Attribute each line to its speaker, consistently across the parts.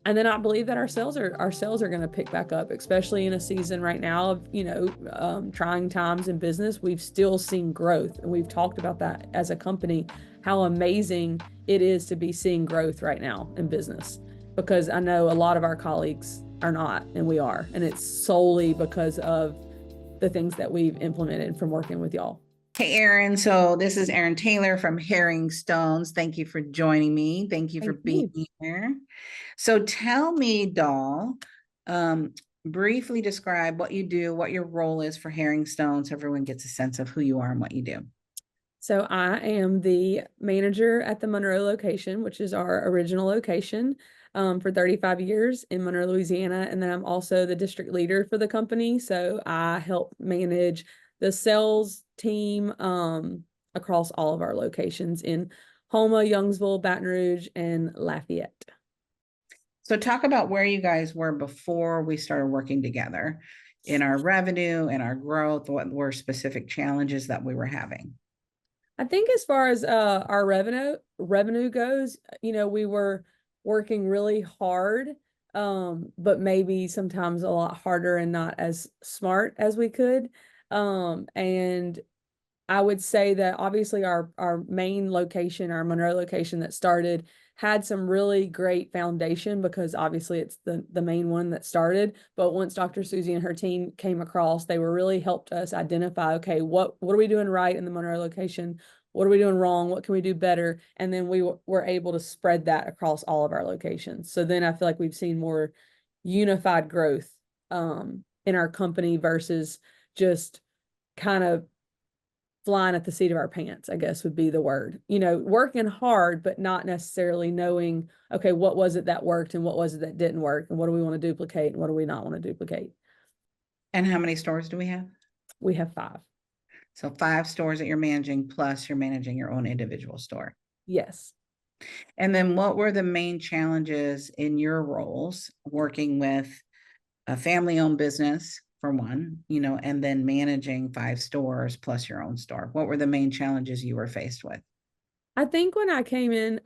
Speaker 1: And then I believe that our sales are going to pick back up, especially in a season right now of, trying times in business. We've still seen growth, and we've talked about that as a company, how amazing it is to be seeing growth right now in business, because I know a lot of our colleagues are not, and we are, and it's solely because of the things that we've implemented from working with y'all.
Speaker 2: Hey, Erin. So this is Erin Taylor from Herringstones. Thank you for joining me. Thank you for
Speaker 1: Thank
Speaker 2: being
Speaker 1: you.
Speaker 2: here. So tell me, Doll, um, briefly describe what you do, what your role is for Herringstone, so everyone gets a sense of who you are and what you do.
Speaker 1: So I am the manager at the Monroe location, which is our original location, for 35 years in Monroe, Louisiana. And then I'm also the district leader for the company. So I help manage the sales team across all of our locations in Houma, Youngsville, Baton Rouge, and Lafayette.
Speaker 2: So talk about where you guys were before we started working together in our revenue and our growth, what were specific challenges that we were having.
Speaker 1: I think as far as our revenue goes, we were working really hard, but maybe sometimes a lot harder and not as smart as we could. And I would say that obviously our main location, our Monroe location that started, had some really great foundation because obviously it's the main one that started. But once Dr. Susie and her team came across, they were really helped us identify, okay, what are we doing right in the Monroe location? What are we doing wrong? What can we do better? And then we were able to spread that across all of our locations. So then I feel like we've seen more unified growth in our company versus just kind of flying at the seat of our pants, I guess would be the word. Working hard, but not necessarily knowing, okay, what was it that worked and what was it that didn't work? And what do we want to duplicate and what do we not want to duplicate?
Speaker 2: And how many stores do we have?
Speaker 1: We have 5.
Speaker 2: So 5 stores that you're managing, plus you're managing your own individual store.
Speaker 1: Yes.
Speaker 2: And then what were the main challenges in your roles working with a family-owned business for one, and then managing 5 stores plus your own store? What were the main challenges you were faced with?
Speaker 1: I think when I came in,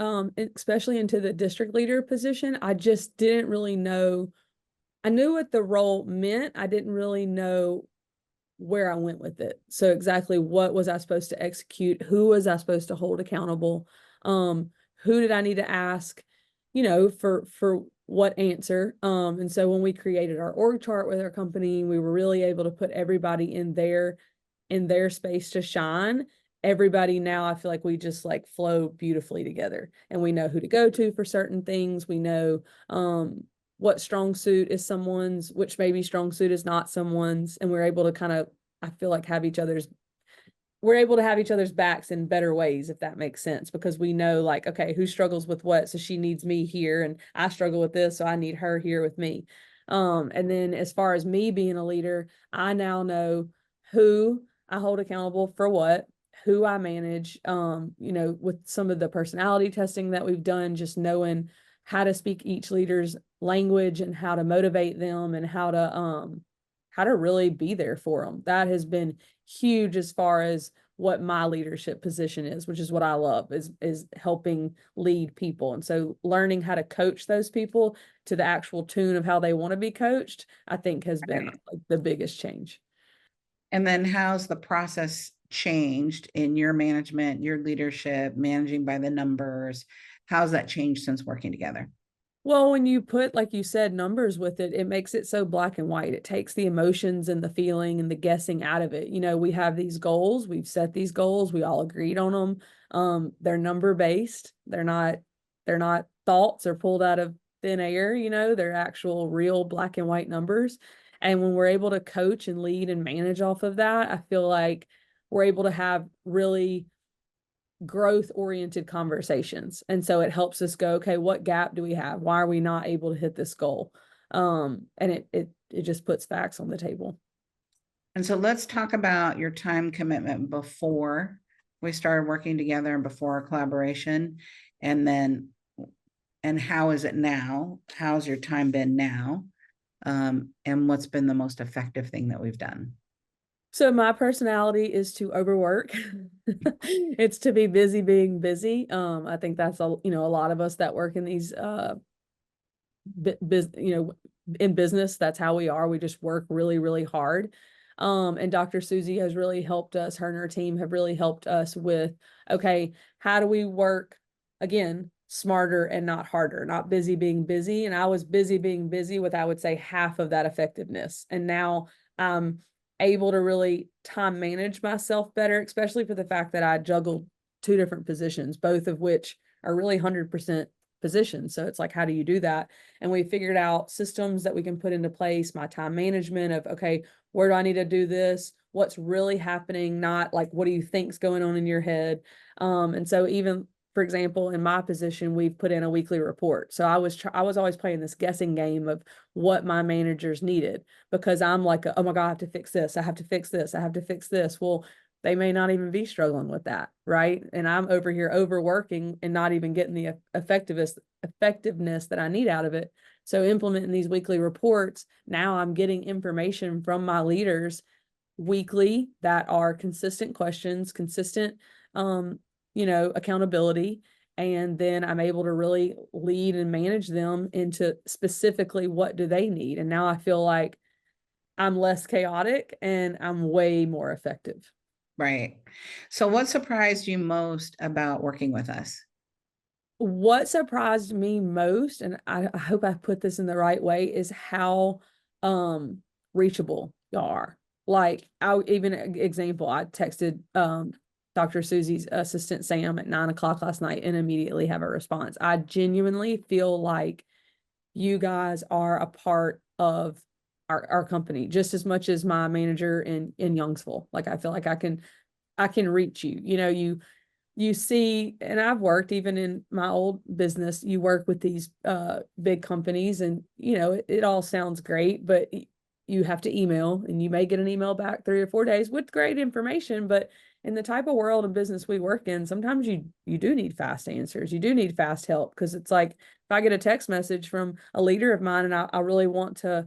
Speaker 1: especially into the district leader position, I just didn't really know. I knew what the role meant. I didn't really know where I went with it. So exactly what was I supposed to execute? Who was I supposed to hold accountable? Who did I need to ask, for what answer? And so when we created our org chart with our company, we were really able to put everybody in their space to shine. Everybody now, I feel like we just like flow beautifully together, and we know who to go to for certain things. We know what strong suit is someone's, which maybe strong suit is not someone's, and we're able to kind of, I feel like, we're able to have each other's backs in better ways, if that makes sense, because we know, like, okay, who struggles with what, so she needs me here, and I struggle with this, so I need her here with me. And then as far as me being a leader, I now know who I hold accountable for what, who I manage, with some of the personality testing that we've done, just knowing how to speak each leader's language and how to motivate them and how to really be there for them. That has been huge as far as what my leadership position is, which is what I love, is helping lead people. And so learning how to coach those people to the actual tune of how they want to be coached, I think has been like the biggest change.
Speaker 2: And then how's the process changed in your management, your leadership, managing by the numbers? How's that changed since working together?
Speaker 1: Well, when you put, like you said, numbers with it, it makes it so black and white. It takes the emotions and the feeling and the guessing out of it. We have these goals, we've set these goals, we all agreed on them. They're number based. They're not thoughts or pulled out of thin air, they're actual real black and white numbers. And when we're able to coach and lead and manage off of that, I feel like we're able to have really growth oriented conversations. And so it helps us go, okay, what gap do we have? Why are we not able to hit this goal? And it just puts facts on the table.
Speaker 2: And so let's talk about your time commitment before we started working together and before our collaboration. And how is it now? How's your time been now? And what's been the most effective thing that we've done?
Speaker 1: So my personality is to overwork. It's to be busy being busy. I think that's a lot of us that work in these in business, that's how we are. We just work really, really hard. And Dr. Susie has really helped us, her and her team have really helped us with, okay, how do we work again, smarter and not harder, not busy being busy. And I was busy being busy with, I would say, half of that effectiveness. And now I'm able to really time manage myself better, especially for the fact that I juggled two different positions, both of which are really 100% positions. So it's like, how do you do that? And we figured out systems that we can put into place, my time management of, okay, where do I need to do this? What's really happening? Not like, what do you think's going on in your head? And so even, for example, in my position, we've put in a weekly report. So I was always playing this guessing game of what my managers needed, because I'm like, oh my God, I have to fix this. I have to fix this. I have to fix this. Well, they may not even be struggling with that, right? And I'm over here overworking and not even getting the effectiveness that I need out of it. So implementing these weekly reports, now I'm getting information from my leaders weekly that are consistent questions, consistent accountability. And then I'm able to really lead and manage them into specifically what do they need. And now I feel like I'm less chaotic and I'm way more effective.
Speaker 2: Right. So what surprised you most about working with us?
Speaker 1: What surprised me most, and I hope I put this in the right way, is how reachable y'all are. Like, I even example, I texted Dr. Susie's assistant Sam at 9 o'clock last night and immediately have a response. I genuinely feel like you guys are a part of our company just as much as my manager in Youngsville. Like, I feel like I can reach you. You see, and I've worked even in my old business, you work with these big companies, and it all sounds great, but you have to email, and you may get an email back 3 or 4 days with great information. But in the type of world and business we work in, sometimes you do need fast answers. You do need fast help, because it's like, if I get a text message from a leader of mine and I really want to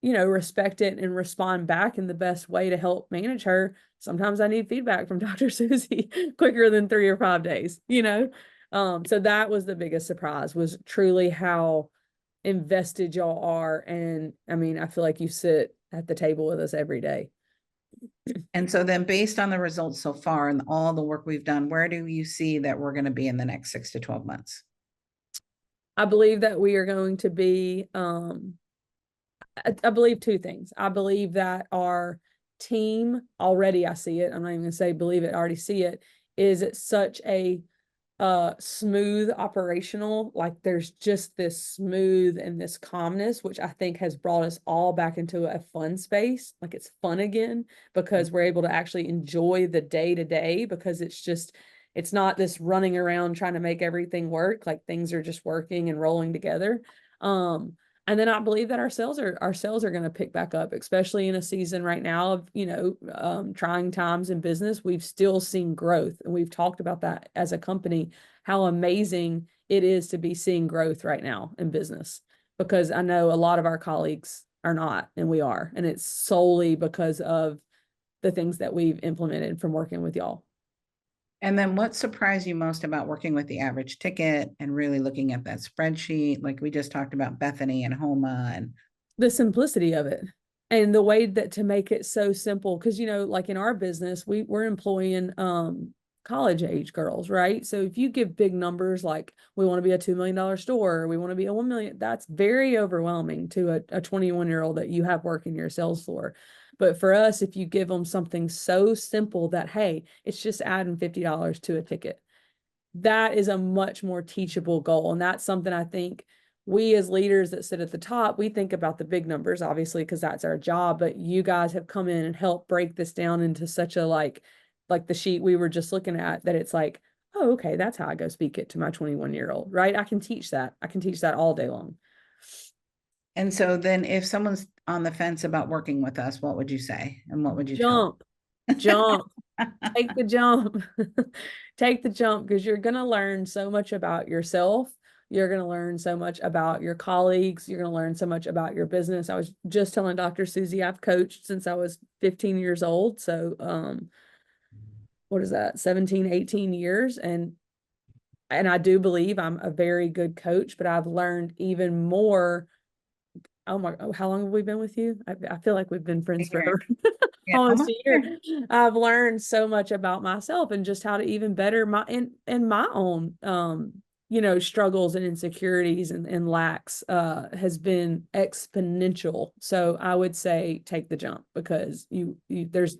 Speaker 1: respect it and respond back in the best way to help manage her. Sometimes I need feedback from Dr. Susie quicker than 3 or 5 days. So that was the biggest surprise, was truly how invested y'all are. And I mean, I feel like you sit at the table with us every day.
Speaker 2: And so then based on the results so far and all the work we've done, where do you see that we're going to be in the next 6 to 12 months?
Speaker 1: I believe that we are going to be, I believe two things. I believe that our team already, I see it. I'm not even gonna say believe it, I already see it, is it such a smooth operational, like there's just this smooth and this calmness, which I think has brought us all back into a fun space. Like, it's fun again, because we're able to actually enjoy the day to day, because it's not this running around trying to make everything work. Like, things are just working and rolling together. Um, and then I believe that our sales are going to pick back up, especially in a season right now of, trying times in business. We've still seen growth, and we've talked about that as a company, how amazing it is to be seeing growth right now in business, because I know a lot of our colleagues are not, and we are, and it's solely because of the things that we've implemented from working with y'all.
Speaker 2: And then what surprised you most about working with the average ticket and really looking at that spreadsheet? Like we just talked about Bethany and Homa and
Speaker 1: The simplicity of it, and the way that to make it so simple, because like in our business, we're employing college age girls, right? So if you give big numbers, like, we want to be a $2 million store, or we want to be a 1 million, that's very overwhelming to a 21-year-old that you have working your sales floor. But for us, if you give them something so simple that, hey, it's just adding $50 to a ticket, that is a much more teachable goal. And that's something I think we, as leaders that sit at the top, we think about the big numbers, obviously, because that's our job. But you guys have come in and helped break this down into such a, like the sheet we were just looking at, that it's like, oh, okay, that's how I go speak it to my 21-year-old, right? I can teach that. I can teach that all day long.
Speaker 2: and so then if someone's on the fence about working with us, what would you say? And what would you tell
Speaker 1: Jump, jump, take the jump. Take the jump, because you're going to learn so much about yourself. You're going to learn so much about your colleagues. You're going to learn so much about your business. I was just telling Dr. Susie, I've coached since I was 15 years old. So, what is that? 17, 18 years. And and I do believe I'm a very good coach, but I've learned even more. Oh my, oh, how long have we been with you? I feel like we've been friends
Speaker 2: Here.
Speaker 1: forever.
Speaker 2: Yeah,
Speaker 1: Almost
Speaker 2: almost
Speaker 1: a year.
Speaker 2: there.
Speaker 1: I've learned so much about myself and just how to even better my and my own struggles and insecurities and lacks has been exponential. So I would say take the jump because you there's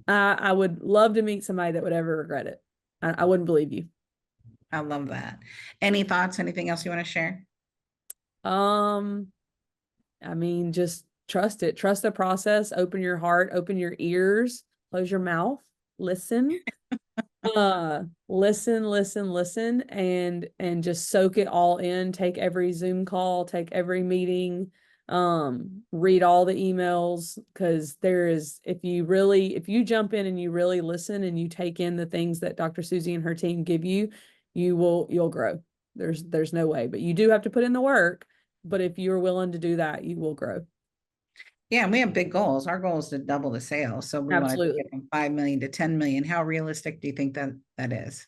Speaker 1: I would love to meet somebody that would ever regret it. I wouldn't believe you.
Speaker 2: I love that. Any thoughts? Anything else you want to share?
Speaker 1: Um, I mean, just trust it. Trust the process. Open your heart, open your ears, close your mouth, listen. Listen, and just soak it all in. Take every Zoom call, take every meeting, read all the emails because there is if you jump in and you really listen and you take in the things that Dr. Susie and her team give you, you'll grow. There's no way, but you do have to put in the work. But if you're willing to do that, you will grow.
Speaker 2: Yeah, and we have big goals. Our goal is to double the sales. So we want to take
Speaker 1: Absolutely.
Speaker 2: it from 5 million to 10 million. How realistic do you think that is?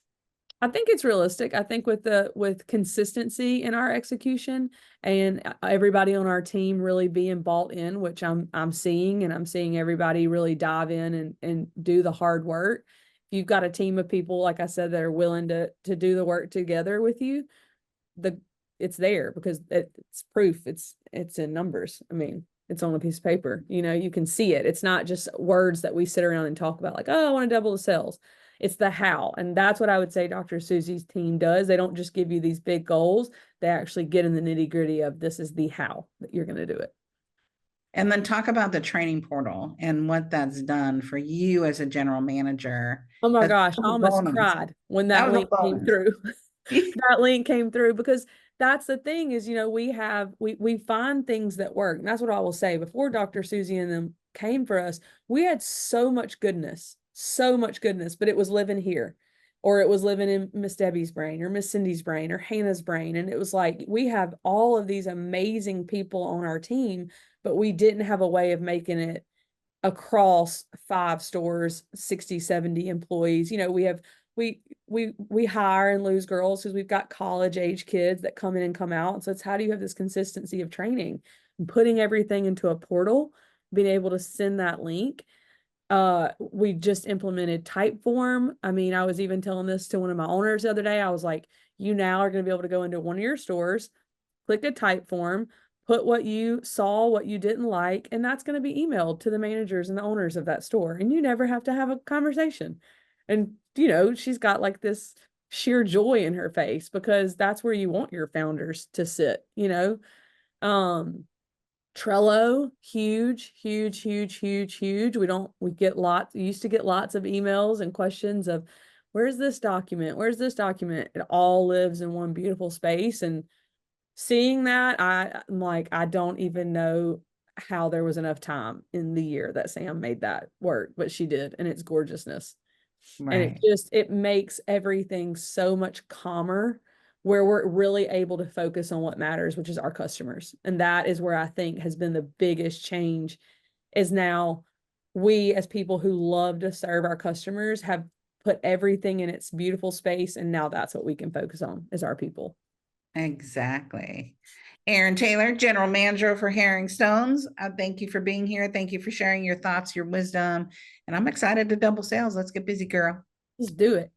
Speaker 1: I think it's realistic. I think with consistency in our execution and everybody on our team really being bought in, which I'm seeing, and I'm seeing everybody really dive in and do the hard work. If you've got a team of people, like I said, that are willing to do the work together with you, the it's there because it's proof. It's in numbers. I mean, it's on a piece of paper. You can see it. It's not just words that we sit around and talk about like, oh, I want to double the sales. It's the how. And that's what I would say Dr. Susie's team does. They don't just give you these big goals. They actually get in the nitty-gritty of this is the how that you're going to do it.
Speaker 2: And then talk about the training portal and what that's done for you as a general manager.
Speaker 1: Oh my
Speaker 2: That's
Speaker 1: gosh, I
Speaker 2: a
Speaker 1: almost
Speaker 2: bonus.
Speaker 1: cried when
Speaker 2: That
Speaker 1: that
Speaker 2: was a
Speaker 1: link came
Speaker 2: bonus.
Speaker 1: through. That link came through because that's the thing is, we find things that work. And that's what I will say. Before Dr. Susie and them came for us, we had so much goodness, but it was living here. Or it was living in Miss Debbie's brain or Miss Cindy's brain or Hannah's brain. And it was like we have all of these amazing people on our team, but we didn't have a way of making it across 5 stores, 60, 70 employees. We hire and lose girls because we've got college age kids that come in and come out. So it's how do you have this consistency of training and putting everything into a portal, being able to send that link. We just implemented Typeform. I mean, I was even telling this to one of my owners the other day. I was like, you now are going to be able to go into one of your stores, click a Typeform, put what you saw, what you didn't like, and that's going to be emailed to the managers and the owners of that store. And you never have to have a conversation. And, she's got like this sheer joy in her face because that's where you want your founders to sit. Um, Trello, huge, huge, huge, huge, huge. We used to get lots of emails and questions of, where's this document? Where's this document? It all lives in one beautiful space. And seeing that, I'm like, I don't even know how there was enough time in the year that Sam made that work, but she did, and it's gorgeousness. And
Speaker 2: Right.
Speaker 1: it makes everything so much calmer where we're really able to focus on what matters, which is our customers. And that is where I think has been the biggest change is now we as people who love to serve our customers have put everything in its beautiful space. And now that's what we can focus on is our people.
Speaker 2: Exactly. Aaron Taylor, General Manager for Herringstones. Thank you for being here. Thank you for sharing your thoughts, your wisdom. And I'm excited to double sales. Let's get busy, girl.
Speaker 1: Just do it.